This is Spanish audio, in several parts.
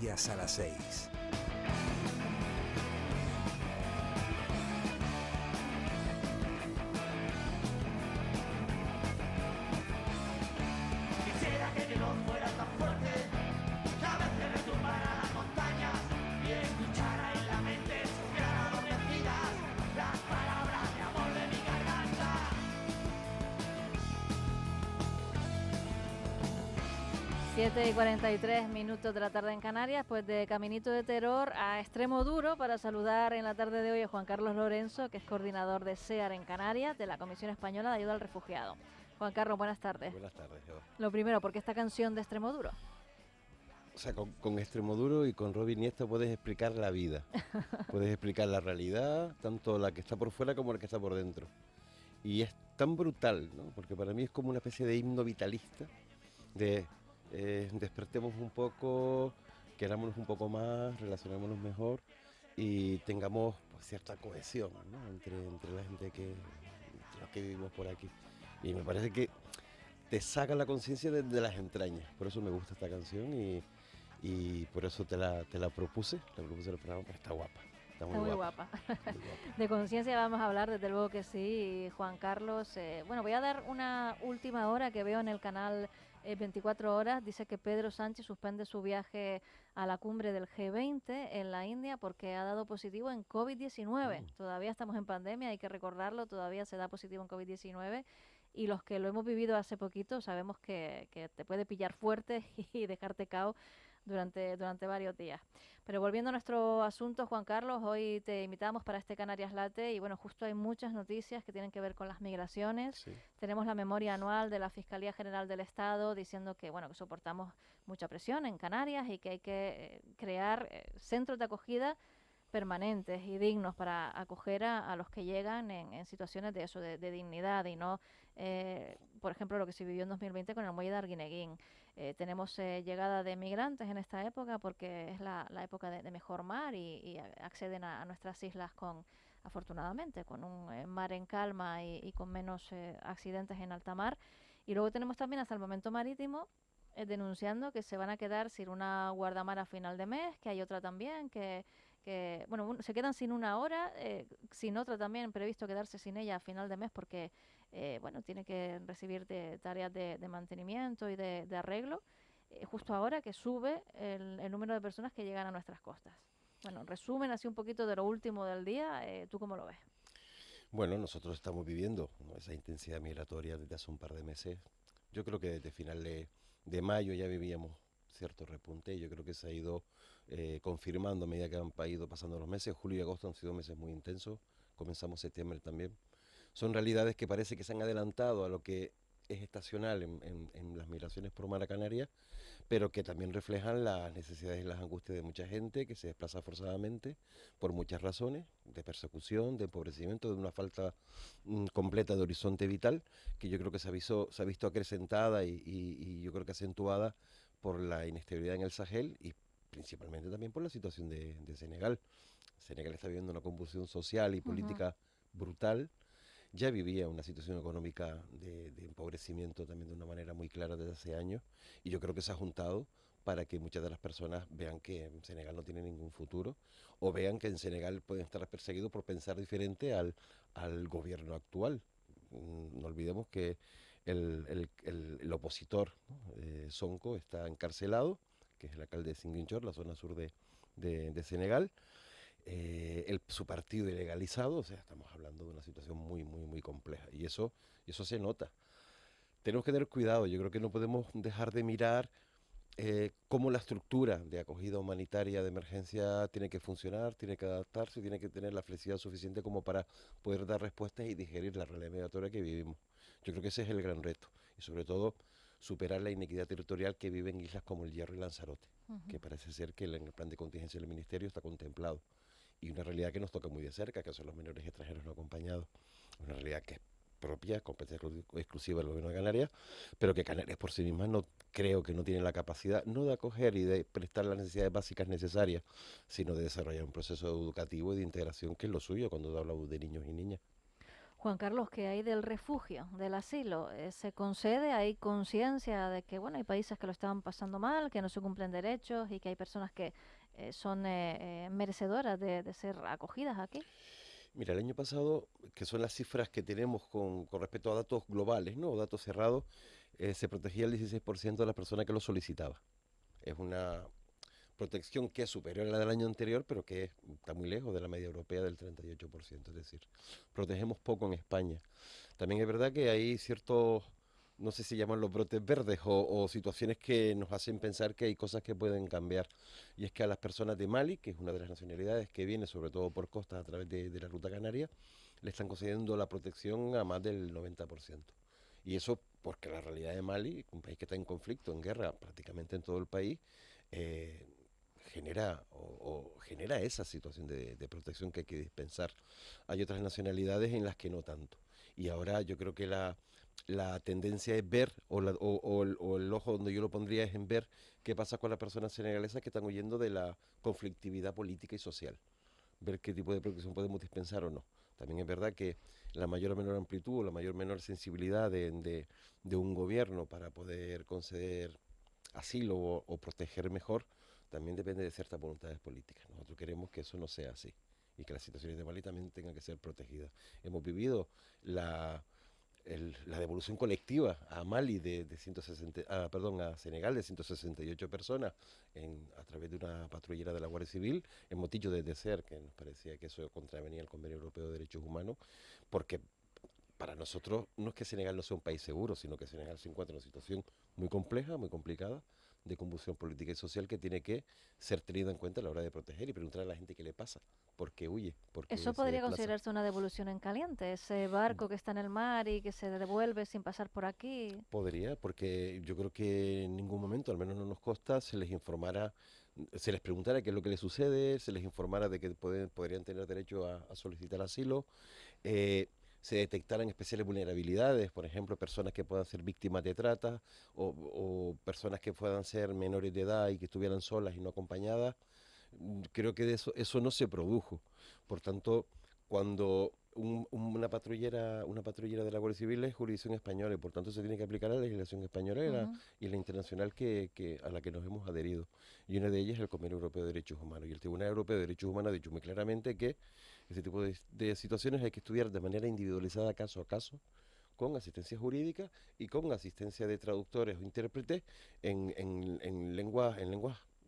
Noticias a las 6. Quisiera que yo no fuera tan fuerte, que a veces retumbara las montañas y escuchara en la mente suspirar adormecidas las palabras de amor de mi garganta. 7:43 de la tarde en Canarias, pues de Caminito de Terror a Extremo Duro, para saludar en la tarde de hoy a Juan Carlos Lorenzo, que es coordinador de SEAR en Canarias, de la Comisión Española de Ayuda al Refugiado. Juan Carlos, buenas tardes. Buenas tardes, Eva. Lo primero, ¿por qué esta canción de Extremo Duro? O sea, con Extremoduro y con Robin Iniesta puedes explicar la vida, puedes explicar la realidad, tanto la que está por fuera como la que está por dentro. Y es tan brutal, ¿no? Porque para mí es como una especie de himno vitalista, de despertemos un poco, querámonos un poco más, relacionémonos mejor y tengamos pues, cierta cohesión, ¿no? entre la gente entre los que vivimos por aquí. Y me parece que te saca la conciencia de las entrañas. Por eso me gusta esta canción y por eso te la propuse el programa, porque está guapa. Está muy guapa. Muy guapa. De conciencia vamos a hablar, desde luego que sí, Juan Carlos. Bueno, voy a dar una última hora que veo en el canal 24 horas. Dice que Pedro Sánchez suspende su viaje a la cumbre del G20 en la India porque ha dado positivo en COVID-19. Todavía estamos en pandemia, hay que recordarlo, todavía se da positivo en COVID-19. Y los que lo hemos vivido hace poquito sabemos que te puede pillar fuerte y dejarte cao durante varios días. Pero volviendo a nuestro asunto, Juan Carlos, hoy te invitamos para este Canarias Late y bueno, justo hay muchas noticias que tienen que ver con las migraciones. Sí. Tenemos la memoria anual de la Fiscalía General del Estado diciendo que bueno, que soportamos mucha presión en Canarias y que hay que crear centros de acogida permanentes y dignos para acoger a los que llegan en situaciones de eso, de dignidad y no, por ejemplo, lo que se vivió en 2020 con el muelle de Arguineguín. Tenemos llegada de migrantes en esta época porque es la época de mejor mar y acceden a nuestras islas afortunadamente, con un mar en calma y con menos accidentes en alta mar. Y luego tenemos también hasta el momento marítimo denunciando que se van a quedar sin una guardamar a final de mes, que hay otra también, que bueno, se quedan sin una hora, sin otra también previsto quedarse sin ella a final de mes porque, bueno, tiene que recibir tareas de mantenimiento y de arreglo, justo ahora que sube el número de personas que llegan a nuestras costas. Bueno, resumen así un poquito de lo último del día, ¿tú cómo lo ves? Bueno, nosotros estamos viviendo, ¿no?, esa intensidad migratoria desde hace un par de meses. Yo creo que desde final de mayo ya vivíamos cierto repunte y yo creo que se ha ido confirmando a medida que han ido pasando los meses. Julio y agosto han sido meses muy intensos, comenzamos septiembre también. Son realidades que parece que se han adelantado a lo que es estacional en las migraciones por mar a Canarias, pero que también reflejan las necesidades y las angustias de mucha gente que se desplaza forzadamente por muchas razones, de persecución, de empobrecimiento, de una falta completa de horizonte vital, que yo creo que se ha visto acrecentada y yo creo que acentuada por la inestabilidad en el Sahel y principalmente también por la situación de Senegal. Senegal está viviendo una convulsión social y política brutal. Ya vivía una situación económica de empobrecimiento también de una manera muy clara desde hace años y yo creo que se ha juntado para que muchas de las personas vean que en Senegal no tiene ningún futuro o vean que en Senegal pueden estar perseguidos por pensar diferente al gobierno actual. No olvidemos que el opositor, ¿no?, Sonko, está encarcelado, que es el alcalde de Ziguinchor, la zona sur de Senegal. Su partido ilegalizado, o sea, estamos hablando de una situación muy, muy, muy compleja y eso se nota. Tenemos que tener cuidado, yo creo que no podemos dejar de mirar cómo la estructura de acogida humanitaria de emergencia tiene que funcionar, tiene que adaptarse, tiene que tener la flexibilidad suficiente como para poder dar respuestas y digerir la realidad migratoria que vivimos. Yo creo que ese es el gran reto y sobre todo superar la inequidad territorial que vive en islas como El Hierro y Lanzarote, que parece ser que en el plan de contingencia del Ministerio está contemplado. Y una realidad que nos toca muy de cerca, que son los menores extranjeros no acompañados. Una realidad que es propia, competencia exclusiva del gobierno de Canarias, pero que Canarias por sí misma no creo que no tiene la capacidad, no de acoger y de prestar las necesidades básicas necesarias, sino de desarrollar un proceso educativo y de integración que es lo suyo cuando hablamos de niños y niñas. Juan Carlos, ¿qué hay del refugio, del asilo? ¿Se concede? ¿Hay conciencia de que, bueno, hay países que lo están pasando mal, que no se cumplen derechos y que hay personas que son merecedoras de ser acogidas aquí? Mira, el año pasado, que son las cifras que tenemos con respecto a datos globales, ¿no? O datos cerrados, se protegía el 16% de las personas que lo solicitaba. Es una protección que es superior a la del año anterior, pero que está muy lejos de la media europea del 38%. Es decir, protegemos poco en España. También es verdad que hay ciertos, no sé si llaman los brotes verdes o situaciones que nos hacen pensar que hay cosas que pueden cambiar. Y es que a las personas de Mali, que es una de las nacionalidades que viene sobre todo por costas a través de la ruta canaria, le están concediendo la protección a más del 90%. Y eso porque la realidad de Mali, un país que está en conflicto, en guerra prácticamente en todo el país, eh, genera esa situación de protección que hay que dispensar. Hay otras nacionalidades en las que no tanto. Y ahora yo creo que la tendencia es ver, o el ojo donde yo lo pondría es en ver qué pasa con las personas senegalesas que están huyendo de la conflictividad política y social. Ver qué tipo de protección podemos dispensar o no. También es verdad que la mayor o menor amplitud, o la mayor o menor sensibilidad de un gobierno para poder conceder asilo o proteger mejor, también depende de ciertas voluntades políticas. Nosotros queremos que eso no sea así y que las situaciones de Mali también tengan que ser protegidas. Hemos vivido la, la devolución colectiva a Mali de 160, perdón, a Senegal de 168 personas a través de una patrullera de la Guardia Civil. Hemos dicho desde SER que nos parecía que eso contravenía el Convenio Europeo de Derechos Humanos, porque para nosotros no es que Senegal no sea un país seguro, sino que Senegal se encuentra en una situación muy compleja, muy complicada, de convulsión política y social que tiene que ser tenida en cuenta a la hora de proteger y preguntar a la gente qué le pasa, por qué huye, por qué ¿Eso se podría desplaza. considerarse una devolución en caliente? Ese barco que está en el mar y que se devuelve sin pasar por aquí. Podría, porque yo creo que en ningún momento, al menos no nos consta, se les informara, se les preguntara qué es lo que les sucede, se les informara de que podrían tener derecho a solicitar asilo, eh, se detectaran especiales vulnerabilidades, por ejemplo, personas que puedan ser víctimas de trata o personas que puedan ser menores de edad y que estuvieran solas y no acompañadas. Creo que de eso no se produjo. Por tanto, cuando una patrullera de la Guardia Civil es jurisdicción española y por tanto se tiene que aplicar la legislación española Ujú. y la internacional a la que nos hemos adherido. Y una de ellas es el Convenio Europeo de Derechos Humanos. Y el Tribunal Europeo de Derechos Humanos ha dicho muy claramente que ese tipo de situaciones hay que estudiar de manera individualizada, caso a caso, con asistencia jurídica y con asistencia de traductores o intérpretes en lenguas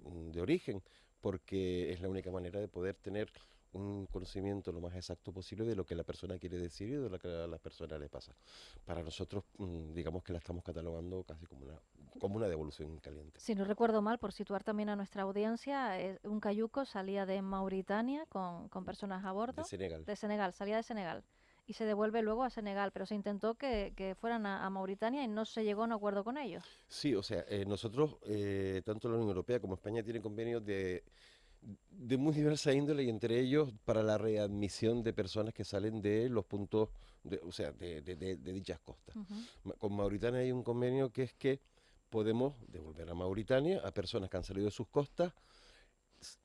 de origen, porque es la única manera de poder tener un conocimiento lo más exacto posible de lo que la persona quiere decir y de lo que a la persona le pasa. Para nosotros, digamos que la estamos catalogando casi como una devolución en caliente. Si no recuerdo mal, por situar también a nuestra audiencia, un cayuco salía de Mauritania con personas a De bordo, Senegal. de Senegal, salía de Senegal y se devuelve luego a Senegal, pero se intentó que fueran a Mauritania y no se llegó a un acuerdo con ellos. Sí, o sea, nosotros, tanto la Unión Europea como España tienen convenios de muy diversa índole y entre ellos para la readmisión de personas que salen de los puntos, o sea, de dichas costas. Ujú. Con Mauritania hay un convenio que es que podemos devolver a Mauritania a personas que han salido de sus costas s-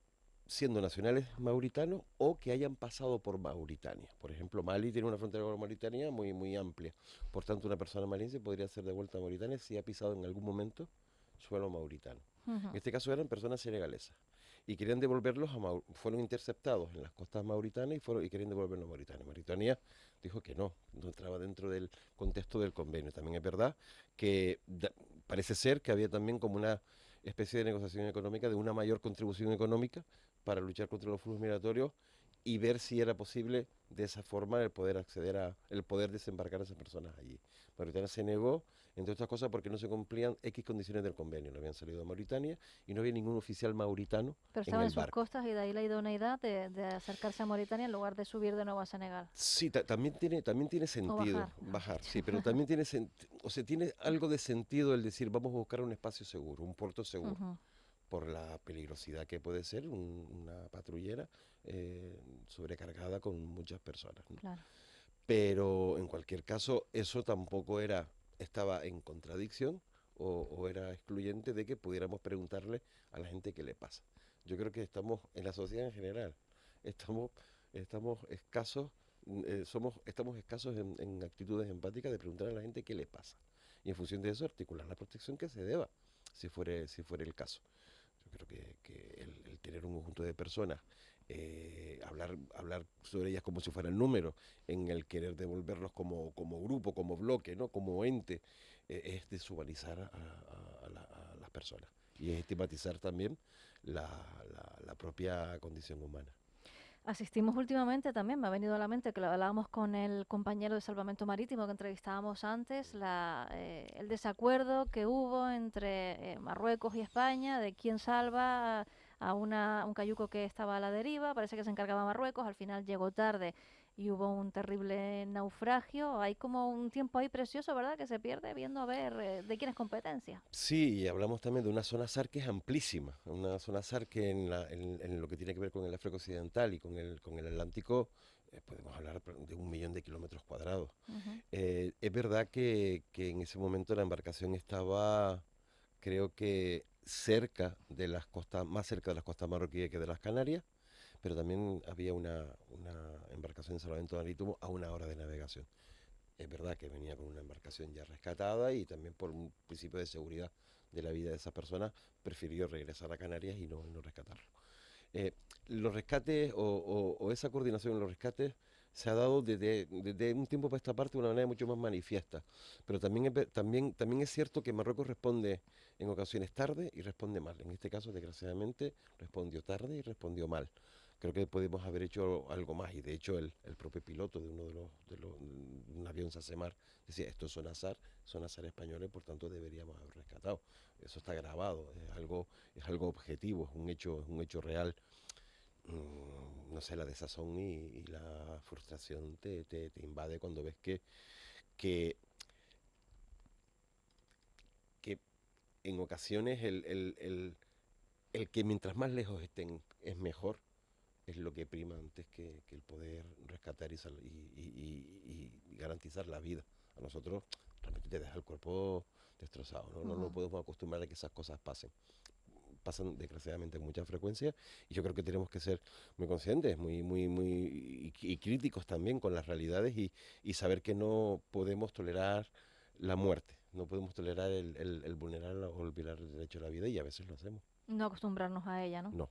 siendo nacionales mauritanos o que hayan pasado por Mauritania. Por ejemplo, Mali tiene una frontera con Mauritania muy, muy amplia. Por tanto, una persona maliense podría ser devuelta a Mauritania si ha pisado en algún momento suelo mauritano. En Ujú. este caso eran personas senegalesas y querían devolverlos fueron interceptados en las costas mauritanas y querían devolverlos a Mauritania. Mauritania dijo que no entraba dentro del contexto del convenio. También es verdad que parece ser que había también como una especie de negociación económica de una mayor contribución económica para luchar contra los flujos migratorios y ver si era posible de esa forma el poder desembarcar a esas personas allí. Mauritania se negó, entre otras cosas porque no se cumplían X condiciones del convenio, no habían salido de Mauritania y no había ningún oficial mauritano Pero en estaba en el sus barco. costas y de ahí la idoneidad de acercarse a Mauritania en lugar de subir de nuevo a Senegal Sí, también tiene o sentido bajar, mejor bajar, dicho. sí, pero también o sea, tiene algo de sentido el decir vamos a buscar un espacio seguro, un puerto seguro, Ujú. por la peligrosidad que puede ser una patrullera sobrecargada con muchas personas, ¿no? Claro. Pero en cualquier caso, eso tampoco estaba en contradicción o era excluyente de que pudiéramos preguntarle a la gente qué le pasa. Yo creo que estamos, en la sociedad en general, estamos, estamos escasos estamos escasos en actitudes empáticas de preguntar a la gente qué le pasa. Y en función de eso articular la protección que se deba, si fuera el caso. Yo creo que el tener un conjunto de personas, hablar sobre ellas como si fueran números, en el querer devolverlos como grupo, como bloque, ¿no? Como ente, es deshumanizar a las personas y es estigmatizar también la propia condición humana. Asistimos últimamente también, me ha venido a la mente que lo hablábamos con el compañero de Salvamento Marítimo que entrevistábamos antes, el desacuerdo que hubo entre Marruecos y España de quién salva un cayuco que estaba a la deriva. Parece que se encargaba Marruecos, al final llegó tarde y hubo un terrible naufragio. Hay como un tiempo ahí precioso, ¿verdad?, que se pierde viendo a ver de quién es competencia. Sí, y hablamos también de una zona SAR que es amplísima, una zona SAR que en lo que tiene que ver con el África Occidental y con el Atlántico, podemos hablar de 1 millón de kilómetros cuadrados. Ujú. Es verdad que en ese momento la embarcación estaba, creo que más cerca de las costas marroquíes que de las Canarias, pero también había una embarcación de salvamento marítimo a 1 hora de navegación. Es verdad que venía con una embarcación ya rescatada y también por un principio de seguridad de la vida de esa persona prefirió regresar a Canarias y no rescatarlo. Eh, los rescates o esa coordinación en los rescates se ha dado desde un tiempo para esta parte de una manera mucho más manifiesta. Pero también es cierto que Marruecos responde en ocasiones tarde y responde mal. En este caso, desgraciadamente, respondió tarde y respondió mal. Creo que podemos haber hecho algo más y de hecho el propio piloto de uno de un avión SACEMAR decía, estos son azar españoles, por tanto deberíamos haber rescatado. Eso está grabado, es algo objetivo, es un hecho real. No sé, la desazón y la frustración te invade cuando ves que, que en ocasiones el que mientras más lejos estén es mejor, es lo que prima antes que el poder rescatar y garantizar la vida. A nosotros realmente te deja el cuerpo destrozado, ¿no? No Ujú. podemos acostumbrar a que esas cosas pasan desgraciadamente con mucha frecuencia y yo creo que tenemos que ser muy conscientes, y críticos también con las realidades y saber que no podemos tolerar la muerte, no podemos tolerar el vulnerar o el violar el derecho a la vida y a veces lo hacemos. No acostumbrarnos a ella, ¿no? No.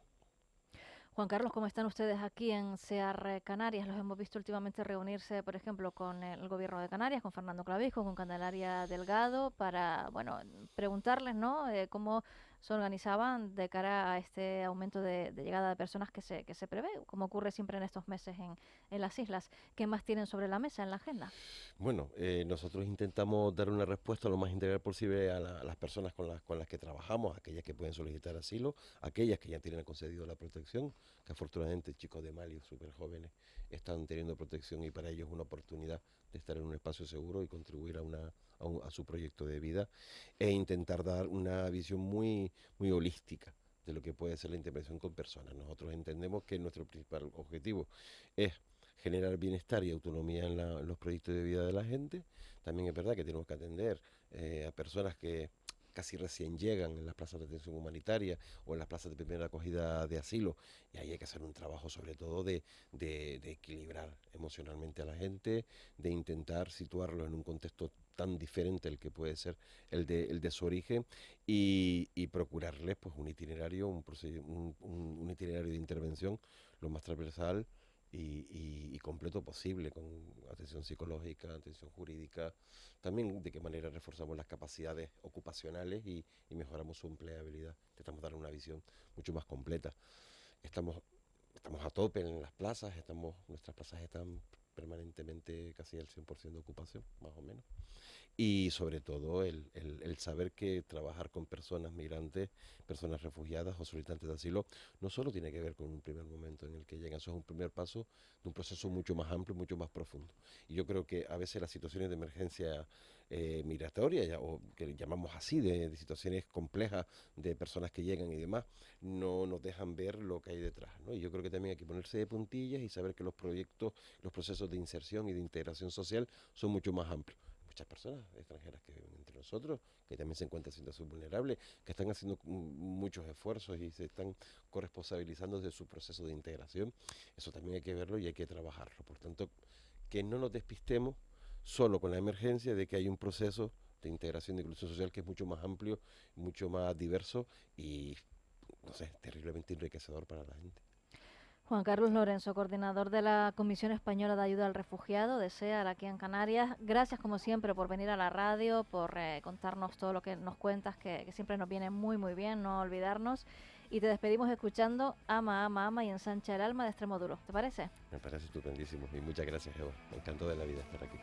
Juan Carlos, ¿cómo están ustedes aquí en CEAR Canarias? Los hemos visto últimamente reunirse, por ejemplo, con el gobierno de Canarias, con Fernando Clavijo, con Candelaria Delgado, para, bueno, preguntarles, ¿no?, cómo se organizaban de cara a este aumento de llegada de personas que se prevé, como ocurre siempre en estos meses en las islas. ¿Qué más tienen sobre la mesa en la agenda? Bueno, nosotros intentamos dar una respuesta lo más integral posible a las personas con las que trabajamos, aquellas que pueden solicitar asilo, aquellas que ya tienen concedido la protección, que afortunadamente chicos de Mali, súper jóvenes, están teniendo protección y para ellos es una oportunidad de estar en un espacio seguro y contribuir a su proyecto de vida e intentar dar una visión muy holística de lo que puede ser la intervención con personas. Nosotros entendemos que nuestro principal objetivo es generar bienestar y autonomía en los proyectos de vida de la gente. También es verdad que tenemos que atender a personas que casi recién llegan en las plazas de atención humanitaria o en las plazas de primera acogida de asilo y ahí hay que hacer un trabajo sobre todo de equilibrar emocionalmente a la gente, de intentar situarlo en un contexto tan diferente al que puede ser el de su origen y procurarles pues un itinerario, un itinerario de intervención lo más transversal y completo posible, con atención psicológica, atención jurídica, también de qué manera reforzamos las capacidades ocupacionales y mejoramos su empleabilidad. Intentamos dar una visión mucho más completa. Estamos, estamos a tope en las plazas, nuestras plazas están permanentemente casi al 100% de ocupación, más o menos. Y sobre todo el saber que trabajar con personas migrantes, personas refugiadas o solicitantes de asilo, no solo tiene que ver con un primer momento en el que llegan, eso es un primer paso de un proceso mucho más amplio, mucho más profundo. Y yo creo que a veces las situaciones de emergencia migratoria, o que llamamos así, de situaciones complejas de personas que llegan y demás, no nos dejan ver lo que hay detrás, ¿no? Y yo creo que también hay que ponerse de puntillas y saber que los proyectos, los procesos de inserción y de integración social son mucho más amplios. muchas personas extranjeras que viven entre nosotros, que también se encuentran en situación vulnerable, que están haciendo muchos esfuerzos y se están corresponsabilizando de su proceso de integración. Eso también hay que verlo y hay que trabajarlo. Por tanto, que no nos despistemos solo con la emergencia de que hay un proceso de integración de inclusión social que es mucho más amplio, mucho más diverso y, no sé, terriblemente enriquecedor para la gente. Juan Carlos Lorenzo, coordinador de la Comisión Española de Ayuda al Refugiado de SEAR aquí en Canarias. Gracias como siempre por venir a la radio, por contarnos todo lo que nos cuentas, que siempre nos viene muy muy bien, no olvidarnos. Y te despedimos escuchando Ama, Ama, Ama y Ensancha el Alma de Extremoduro. ¿Te parece? Me parece estupendísimo y muchas gracias, Eva. Me encantó de la vida estar aquí.